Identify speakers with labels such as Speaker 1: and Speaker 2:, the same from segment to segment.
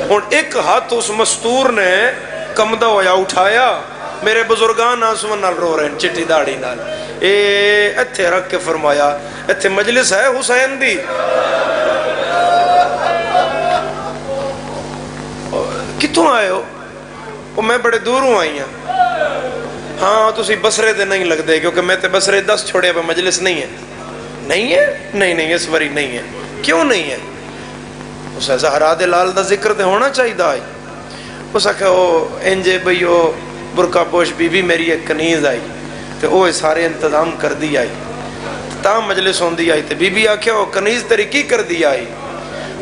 Speaker 1: ہوں ایک ہاتھ اس مستور نے کمدا ہویا اٹھایا، میرے بزرگان آنسوؤں نال رو رہے ہیں چٹی داڑھی نال، ایتھے رکھ کے فرمایا ایتھے مجلس ہے حسین دی، کتوں آئے ہو؟ وہ میں بڑے دوروں آئی ہیں۔ ہاں تسی بسرے دے نہیں لگ دے کیونکہ میں تے بسرے 10 چھوڑے پہ مجلس نہیں ہے۔ نہیں ہے؟ نہیں اس باری نہیں ہے۔ کیوں نہیں ہے؟ اس زہرا دے لال دا ذکر تے ہونا چاہیے آئی۔ اس آکھا وہ انجے بھئی وہ برقع پوش بی بی میری ایک کنیز آئی تے وہ سارے انتظام کر دی آئی تا مجلس ہوندی آئی تے بی بی آکھا وہ کنیز تیری کی کر دی آئی؟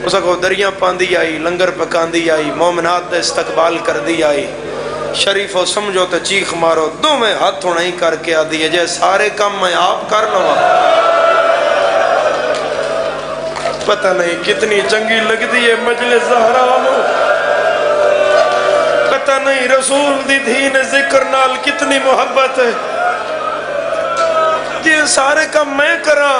Speaker 1: اس آکھا وہ دریاں پاندی آئی، لنگر پکاندی آئی، مومنات دا استقبال کر دی آئی، شریف ہو سمجھو تے چیخ مارو، دو میں ہاتھ ہونا ہی کر کے آدھی ہے جے سارے کام میں آپ کر لوا۔ پتہ نہیں کتنی چنگی لگ دی ہے مجلس زہرا نو، پتہ نہیں رسول دی دین ذکر نال کتنی محبت ہے، یہ سارے کام میں کرا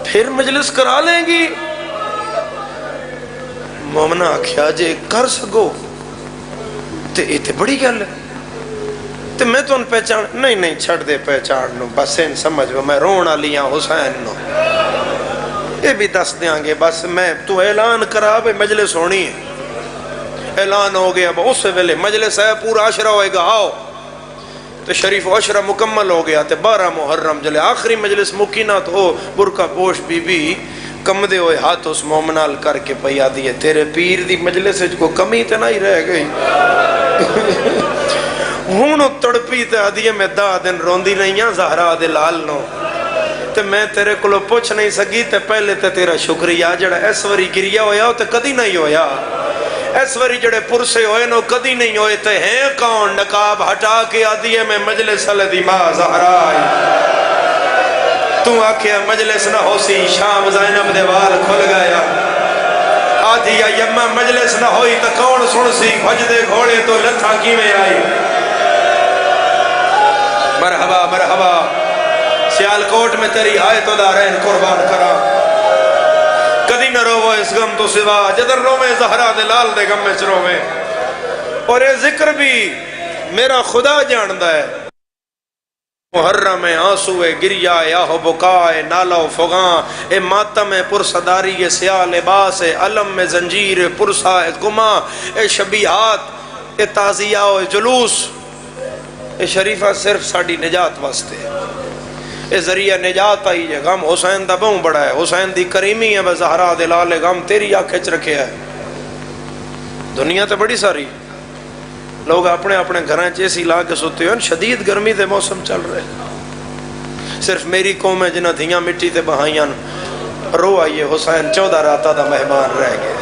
Speaker 1: پھر مجلس کرا لیں گی۔ مومنہ آکھیا جے کر سکو تے یہ تے بڑی گل ہے تے میں تو ان پہچان نہیں چھڑ دے پہچان نو، بس ان سمجھ میں رونا لیا حسین نو، یہ بھی دس دیاں گے، بس میں تو اعلان کرا بے مجلس ہونی ہے۔ اعلان ہو گیا اس ویلے مجلس ہے، پورا عشرہ ہوئے گا آؤ، تو شریف عشرہ مکمل ہو گیا تے 12 محرم جلے آخری مجلس مکینہ تو برقع پوش بی بی کمدے ہوئے ہاتھ اس مومنال کر کے پیا دیئے، تیرے پیر دی مجلس کو کمی تے نہیں رہ گئی۔ ہونو تڑپی تے آدھیے میں 10 دن روندی نہیں ہاں زہرا دے لال نو، تے میں تیرے کلو پوچھ نہیں سکی تے پہلے تے تیرا شکریہ جڑا اس وری گریا ہویا تے کدی نہیں ہویا، اس وری جڑے پرسے ہوئے نو کدی نہیں ہوئے تے ہیں کون نقاب ہٹا کے آدھیے میں مجلس دی ماں زہرا آئی، تو آکھیا مجلس نہ ہو سی، شام زینب دے وال کھل گیا، آدھی یا یمہ مجلس نہ ہوئی تو کون سن سی، بھجدے گھوڑے تو لتھا کی میں آئی۔ مرحبا مرحبا، سیالکوٹ میں تیری آئے تو دارین قربان کرا، کدی نہ رو اس غم تو سوا جدر رو میں زہرا دے لال دے غم میں چرو میں، اور یہ ذکر بھی میرا خدا جاندہ ہے۔ محرم آنسوے گریا یاہو بکائے نالہ و فغاں، اے ماتم پرصداری سیاہ لباس، علم میں زنجیر پرسا گما، اے شبیہات اے تازیہ و جلوس، اے شریفہ صرف ساڑی نجات واسطے، اے ذریعہ نجات آئی ہے۔ غم حسین دا بہوں بڑا ہے، حسین دی کریمی ہے، بس زہرا دے لال غم تیری آنکھیں رکھے ہے۔ دنیا تے بڑی ساری لوگ اپنے اپنے گھریں چیسی لا کے سوتے ہیں، شدید گرمی دے موسم چل رہے، صرف میری قوم ہے جنہ دھیاں مٹی تے بہائیاں رو آئیے حسین 14 راتہ دا مہمان رہ گئے۔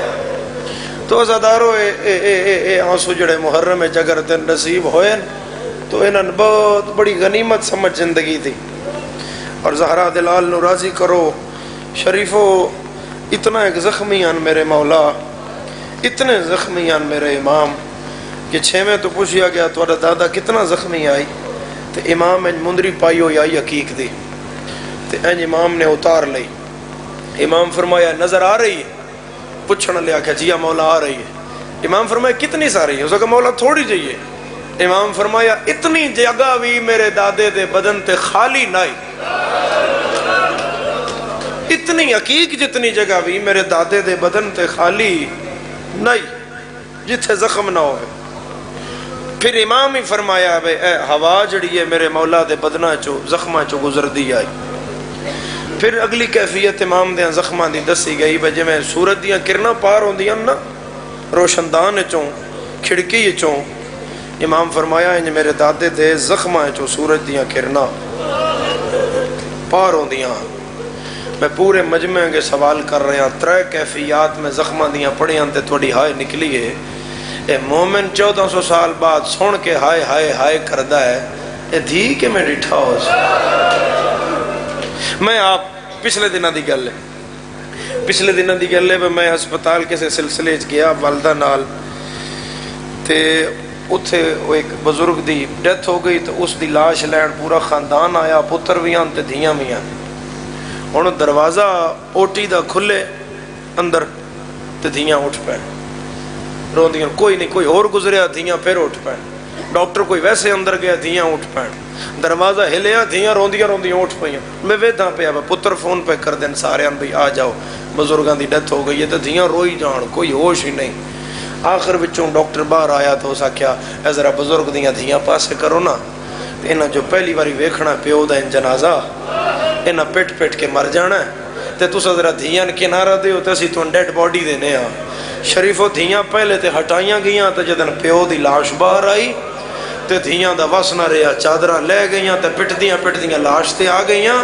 Speaker 1: تو ازادارو اے آنسو جڑے محرم جگر دن نصیب ہوئے تو انہاں بہت بڑی غنیمت سمجھ زندگی تھی، اور زہرا دلال نو راضی کرو۔ شریفو اتنا ایک زخمیان میرے مولا، اتنے زخمیان میرے امام کہ 6ویں تو پوچھیا گیا تھوڑا دادا کتنا زخمی آئی، تو امام انج مندری پائی ہوئی آئی حقیق دی، تو انج امام نے اتار لئی۔ امام فرمایا نظر آ رہی ہے؟ پوچھنا لیا کہ جی مولا آ رہی ہے۔ امام فرمایا کتنی ساری ہے؟ اس کا مولا تھوڑی چاہیے۔ امام فرمایا اتنی جگہ بھی میرے دادے دے بدن تے خالی نہیں، اتنی حقیق جتنی جگہ بھی میرے دادے دے بدن تے خالی نہیں جتھے زخم نہ ہوئے۔ پھر امام ہی فرمایا بے اے ہوا جڑی ہے میرے مولا دے بدنہ چو زخمہ چو گزر دی آئی۔ پھر اگلی کیفیت امام دیاں زخمہ دی دسی گئی بجے میں سورت دیاں کرنا پار ہوں دیاں نا روشندان چوں کھڑکی چوں، امام فرمایا انج میرے دادے دے زخمہ چو سورت دیاں کرنا پار ہوں دیاں۔ میں پورے مجمع کے سوال کر رہے ہیں، 3 کیفیات میں زخمہ دیاں پڑیاں تے تھوڑی ہائے نکلی ہے۔ اے مومن 1400 سال بعد سن کے ہائے ہائے ہائے کردہ ہے، اے دھی کے میں ڈٹھا ہو میں آپ پچھلے دنہ دی گل ہے میں ہسپتال کسے سلسلے گیا والدہ نال، تے اتھے ایک بزرگ دی ڈیتھ ہو گئی، تو اس دی لاش لین پورا خاندان آیا، پتر بھی آن تے دھیاں بھی آن۔ انہوں دروازہ اوٹی دا کھلے اندر تے دھیاں اٹھ پین روندیاں، کوئی نہیں کوئی اور گزریا دھیاں پھر اٹھ پین، ڈاکٹر کوئی ویسے اندر گیا دھیاں اٹھ پین، دروازہ ہلیا دھیاں روندیاں روندیاں اٹھ پئیاں۔ میں ویداں پیا پتر فون پہ کر دین سارے بھئی آ جاؤ بزرگاں دی ڈیتھ ہو گئی ہے، تے دھیاں روئی جان کوئی ہوش ہی نہیں۔ آخر وچوں ڈاکٹر باہر آیا تو اس آکھیا اے ذرا بزرگ دیاں دھیاں پاسے کرو نا، انہاں جو پہلی باری ویکھنا پیو دا جنازہ انہاں پٹ پٹ کے مر جانا ہے، تے تساں ذرا دھیاں کنارہ دیو تے اسی توں ڈیڈ باڈی دینے ہاں۔ شریفو دھیاں پہلے تے ہٹائیاں گئیاں تے جدن پیو دی لاش باہر آئی تے دھیاں دا وس نہ رہیا، چادراں لے گئیاں تے پٹدیاں لاش تے آ گئیاں۔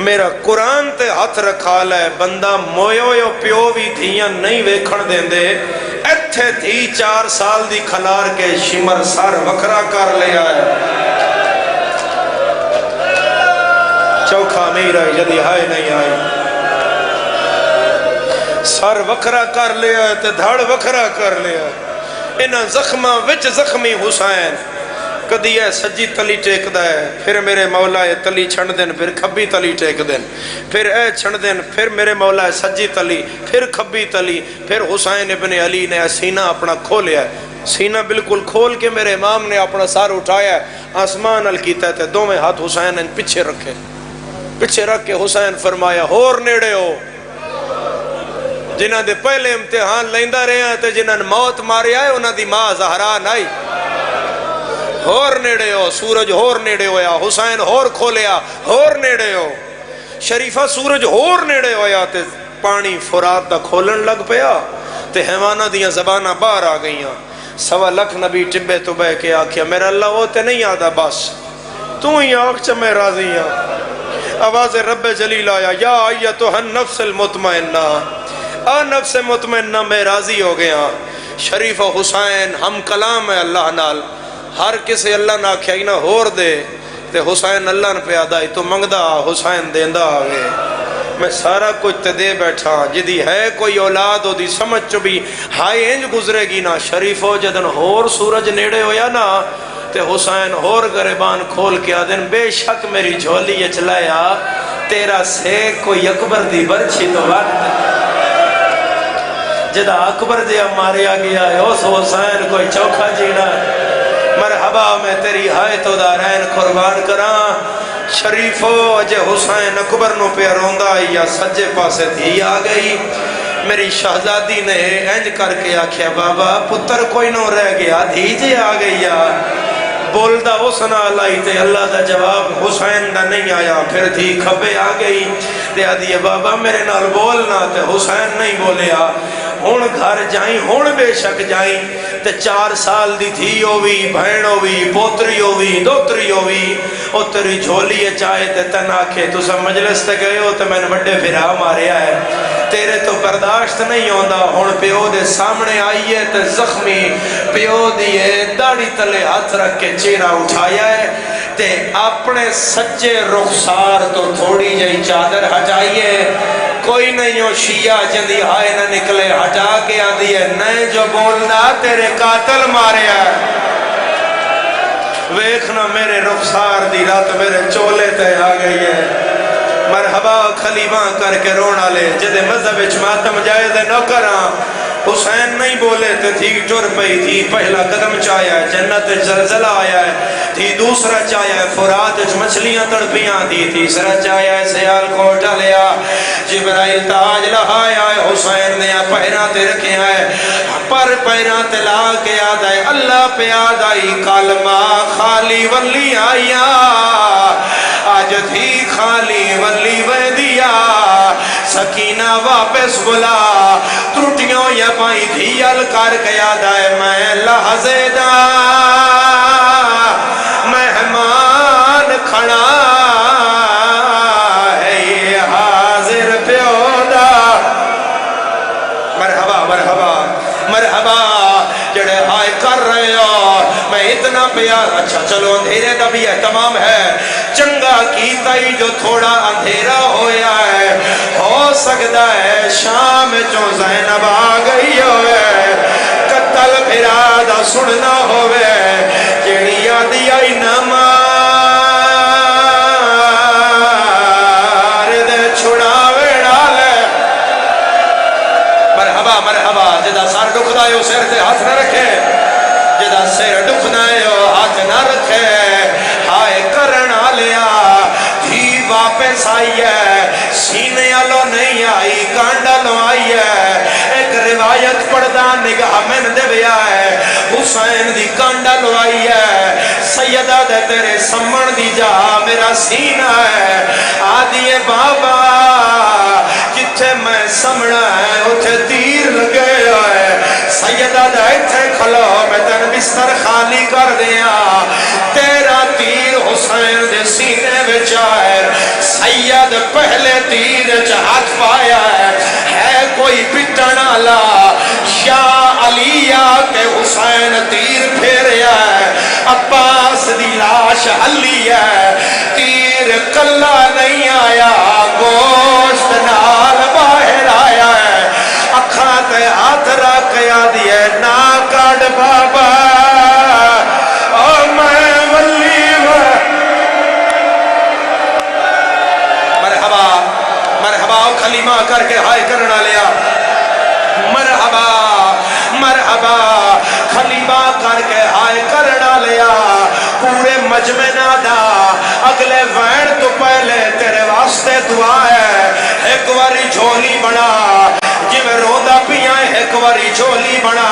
Speaker 1: میرا قرآن تے ہاتھ رکھا لے بندہ مویو پیو بھی دھیاں نہیں ویکھن دیندے، ایتھے تھی 4 سال دی کھلار کے شمر سر وکھرا کر لیا ہے، چوکھا نہیں رہی جدی ہائے نہیں آئی، سر وکھرا کر لیا تے دھڑ وکھرا کر لیا۔ انہاں زخماں وچ زخمی حسین کدی ہے سجی تلی ٹیک دا ہے، پھر میرے مولا ہے تلی چھنڈ دین، پھر کھبی تلی ٹیک دین، پھر اے چھنڈ دین، پھر میرے مولا ہے سجی تلی، پھر کھبی تلی، پھر حسین ابن علی نے سینہ اپنا کھولیا ہے، سینہ بالکل کھول کے میرے امام نے اپنا سر اٹھایا ہے، آسمان ال کیتا ہے، دوویں ہاتھ حسین نے پیچھے رکھے، پیچھے رکھ کے حسین فرمایا ہور نیڑے ہو، جنہاں دے پہلے امتحان لیندہ رہے ہیں تے جنہاں موت ماری آئے انہاں دی ماں زہرا نائی، ہور نیڑے ہو، سورج ہور نیڑے ہویا، حسین ہور کھولیا ہور نیڑے ہو، شریفہ سورج ہور نیڑے ہویا تے پانی فرات دا کھولن لگ پیا تے حیوانہ دیاں زبانہ باہر آ گئیاں۔ 1.25 لاکھ نبی ٹبے تو بہ کے آکھیا میرا اللہ وہ تے نہیں آدھا بس تو ہی آنکھ چا میں راضی ہاں۔ آواز رب جلیل آیا یا ایتھا النفس المطمئنہ، آ نفس مطمئنہ میں راضی ہو گیا۔ شریف و حسین ہم کلام ہے اللہ نال، ہر کسے اللہ نہ آکھیا ہی نہ ہور دے تے حسین اللہ نے پیادا ہی تو منگدا حسین دیندہ آگے۔ میں سارا کچھ تے دے بیٹھا جدی ہے کوئی اولاد ہو دی سمجھ چو بھی ہائی انج گزرے گی نا۔ شریفو جدن ہور سورج نیڑے ہویا نا تے حسین ہور گریبان کھول کے آدن بے شک میری جھولی چلایا تیرا سے کوئی اکبر دی برچھی تو وقت جدہ اکبر دیا ماریا گیا ہے اس حسین کوئی چوکھا جینا ہے۔ مرحبا میں تیری ہائے تو دارین قربان کران۔ شریفو اجے حسین اکبر نو پہ روندہ یا سجے پاسے دھی آ گئی۔ میری شہزادی نے اینج کر کے آکھیا بابا پتر کوئی نو رہ گیا دھی جے آ گئی یا بولدہ حسنہ لائی تے اللہ دا جواب حسین دا نہیں آیا۔ پھر دھی کھپے آ گئی تے آدھی بابا میرے نال بولنا تے حسین نہیں بولیا۔ ہون گھر جائیں ہون بے شک جائیں تے 4 سال دی تھی ہوئی بہن ہوئی پوتری ہوئی دوتری ہوئی او تیری جھولی چاہے تے تن آکھے تو سب مجلس تے گئے ہو تے میں نے بڑے پھرا ماریا ہے تیرے تو برداشت نہیں ہوندہ۔ ہون پیو دے سامنے آئیے تے زخمی پیو دیئے داڑی تلے ہاتھ رکھ کے چہرہ اٹھایا ہے تے اپنے سچے رخسار تو تھوڑی جائی چادر ہٹائیے۔ کوئی نہیں ہو شیعہ جندی ہائے نہ نکلے ہٹا کے آدھی ہے نئے جو بولنا تیرے قاتل مارے ہے۔ ویکھنا میرے رخسار دی رات میرے چولے تے آ گئی ہے۔ مرحبا خلیباں کر کے رونا لے جدے مذہب ماتم جائے دے نوکراں۔ حسین نہیں بولے تے تھی ٹر پئی تھی پہلا قدم چایا ہے جنت زلزلہ آیا ہے تھی دوسرا چایا ہے فرات مچھلیاں تڑپیاں تھی تیسرا چایا ہے سیال کوٹا لیا جبرائیل تاج لہایا ہے حسین نے پہرہ تے رکھے ہے پر پہرہ تے لا کے آدھا ہے اللہ پہ آدھا ہی کلمہ خالی ولی آیا آج تھی خالی ولی ویدیا سکینہ واپس بلا ترٹیوں یا پائی تھی الکار کیا دائے میں لحظے دا مہمان کھڑا ہے یہ حاضر پیودا مرحبا مرحبا مرحبا جڑے ہائے کر رہے ہو میں اتنا پیار اچھا چلو اندھیرے دا بھی اہتمام ہے چنگا کیتا ہی جو تھوڑا اندھیرا ہویا ہے ہو سکتا ہے شام جو زینب آ گئی ہوئے قتل پھرادہ سننا ہوئے جیڑی یادی آئی نمار دے چھڑاوے ڈالے مرحبا مرحبا جدا سر دکھدا ہے سر تے ہاتھ نہ رکھے جدا سر دکھدا ہے ہاتھ نہ رکھے ہائے کرن والیا ہی واپس آئی ہے سینے والو نہیں آئی کانڈا لو آئی ہے ایک روایت پڑھدا نگاہ من دے ویا ہے حسین دی کانڈا لو آئی ہے سیدہ دے تیرے سمن دی جا میرا سینہ ہے آدھی بابا جتھے میں سمنا ہے اتھے تیر لگے ہے سیدہ دے اتھے کھلو میں تن بستر خالی کر دیا تیرا تیر حسین دے سینے وچ آئے سید پہلے تیر ہاتھ پایا ہے کوئی پٹن والا یا علیہ کے حسین تیر پھیریا ہے عباس دی لاش ہلی ہے تیر کلا نہیں آیا گوشت نال باہر آیا ہے اکھاں تے ہاتھ رکھ دیے نا کڈ بابا او میں ولی مرحبا مرحبا او کلمہ کر کے ہائے کرنا لیا مرحبا مرحبا کلمہ کر کے ہائے کرنا لیا پورے مجمع نادا اگلے وین تو پہلے تیرے واسطے دعا ہے ایک واری جھولی بنا جی میں روندہ پیاں ایک واری جھولی بنا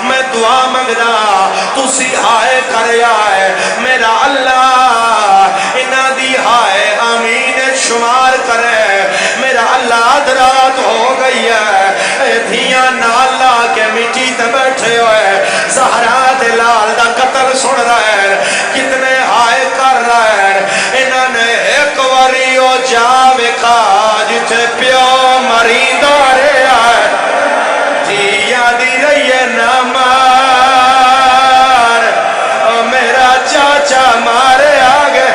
Speaker 1: میں دعا منگنا تسی ہائے کریا ہے میرا اللہ انہ دی ہائے آمین شمار کرے میرا اللہ ادرات ہو گئی ہے دھیاں نالا کے مٹی تے بیٹھے ہوئے زہرا دلال دا قتل سن رہے ہیں کتنے ہائے کر رہے ہیں انہوں نے ایک وریو جاوے کا جتے پیو مریندہ رہے آئے دھیاں دی رہیے نامار میرا چاچا مارے آگے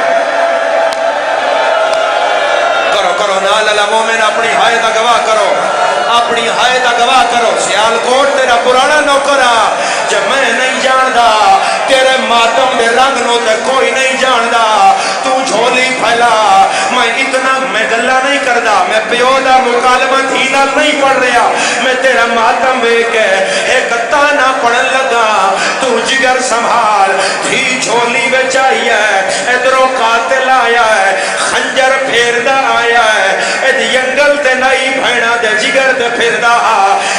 Speaker 1: کرو کرو نالالا مومن اپنی ہائے دا گواہ کرو اپنی ہائے دا گواہ کرو سیال کوٹ تیرا پرانا نوکرا جب میں نہیں جاندہ تیرے ماتم دے رنگ نو تے کوئی نہیں جاندہ تو جھولی پھیلا میں اتنا میں گلہ نہیں کردہ میں پیودا مکالمہ دھینا نہیں پڑھ رہا میں تیرا ماتم بے کے ایک تانا پڑھن لگا تو جگر سنبھال دھی جھولی بے چاہیے ادرو قاتل آیا ہے خنجر پھیردہ آیا ہے اد ینگل تے نئی بھینا دے جگر دے پھیردہ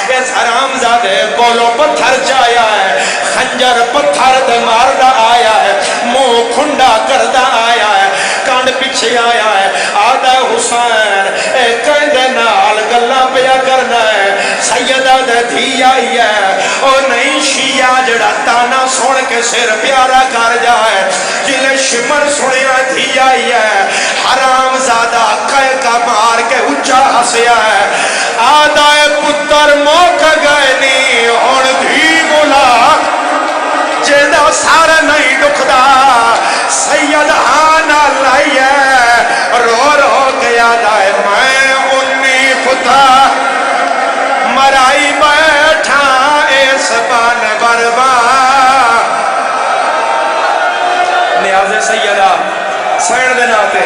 Speaker 1: اس حرام زادے کولو پتھر چایا ہے خنجر پتھر دے ماردہ آیا ہے مو کھنڈا کردہ آیا ہے کانڈ پیچھے آیا ہے آدھا حسین ایک کندے نال گلہ پیا کرنا ہے سیدہ دے دھی آئی ہے اور نہیں شیعہ جڑا تانا سوڑ کے سر پیارا کر جائے جلے شمر سنیا دھی آئی ہے حرام زادہ کہے کا مار کے اچھا ہسیا ہے آدھا پتر موقع گئے نہیں اور دھی بولا جیدہ سارا نہیں دکھدا سید آنا لائی ہے رو رو گیا دائے میں انی خدا مرائی بیٹھا اس بان بربا نیاز سیدہ سین دے ناتے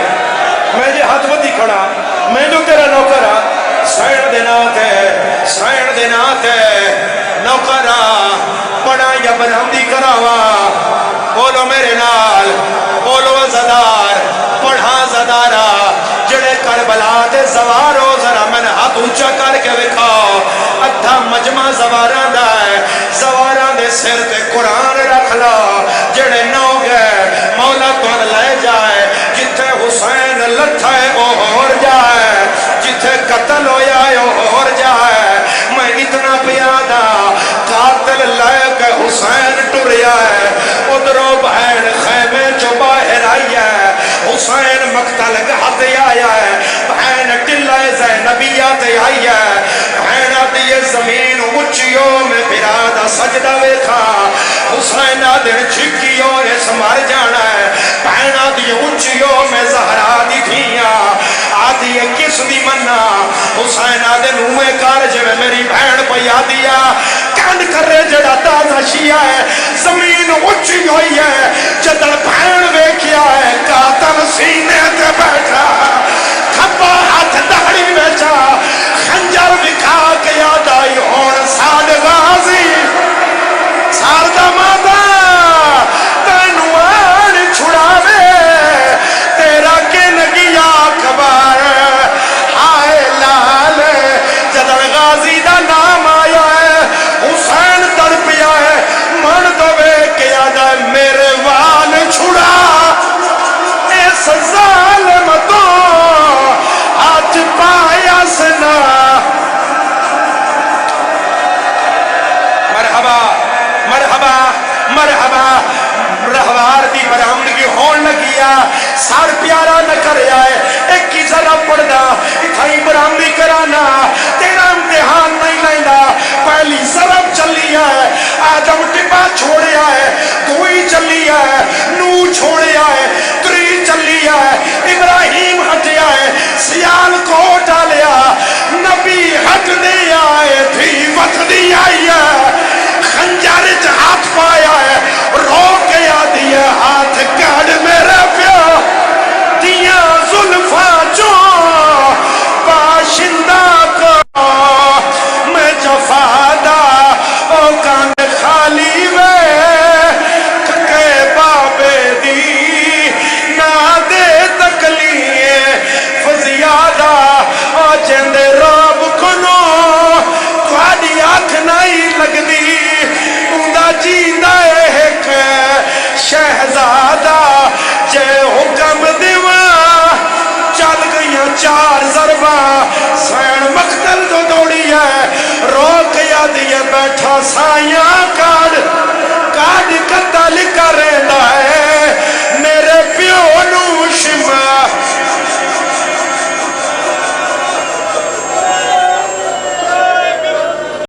Speaker 1: میں جی ہاتھ بدی کھڑا میں جو تیرا نوکرہ سین دے ناتے نوکرہ پڑھا یا برہمدی کراوا بولو میرے نال بولو زدار پڑھا زدارا جڑے کربلا دے زوارو ذرا میں نے ہاتھ اونچا کر کے وکھاؤ ادھا مجمع زواران دا ہے زواران دے سر تے قرآن رکھ لو جڑے نو گئے مولا تون لے جائے جتھے حسین لٹھائے اور جائے جتھے قتل ہویا اور جائے میں اتنا پیادا قاتل لے کے حسین ٹریا ہے ادھرو بہن خیمے جو باہر آئی ہے حسین مقتل گھاتے آیا ہے بہن ٹلہ زینبیات آئی ہے بہن دیئے زمین اچھیوں میں برادا سجدہ ویکھا حسین دن چھکیوں اس مر جانا ہے بہن دیئے اچھیوں میں زہرا دی دھیاں آدھی کس دی مننا حسین دن ہوئے کارج میں میری بہن پیا دیا کانڈ کر رہے جڑا تازہ شیعہ ہے زمین اچھی ہوئی ہے جدر بہن ویکھیا ہے قاتل سینے تے بیٹھا کھپا ہاتھ دہڑی بیچا خنجر بکھا کے یاد آئی ہون
Speaker 2: میں کر آئے ایک ہی ذرا پڑھنا اتھائی برامی کرانا تیرا امتحان نہیں لینا پہلی ضرب چلی ہے آدم ٹپا چھوڑیا ہے دوئی چلی ہے نو چھوڑیا ہے تری چلی ہے ابراہیم ہٹیا ہے سیال کو ڈالیا نبی ہٹ دے آئے تھی وقت دی آئی ہے خنجر ہاتھ پایا ہے رو کے آدھی ہے ہاتھ کاڑ میرے پیو دیا زلفا جو باشندہ کو میں جفادا او کان خالی وے ککے بابے دی نا دے تکلیے فزیادہ او جندے رب کنو تھوڑی آنکھ نہیں لگ دی اندہ جیندہ ایک شہزادہ جے حکم دیوا چل گئیاں چار ضربہ سین مقتل تو دوڑی ہے رو کے یادی بیٹھا سائیاں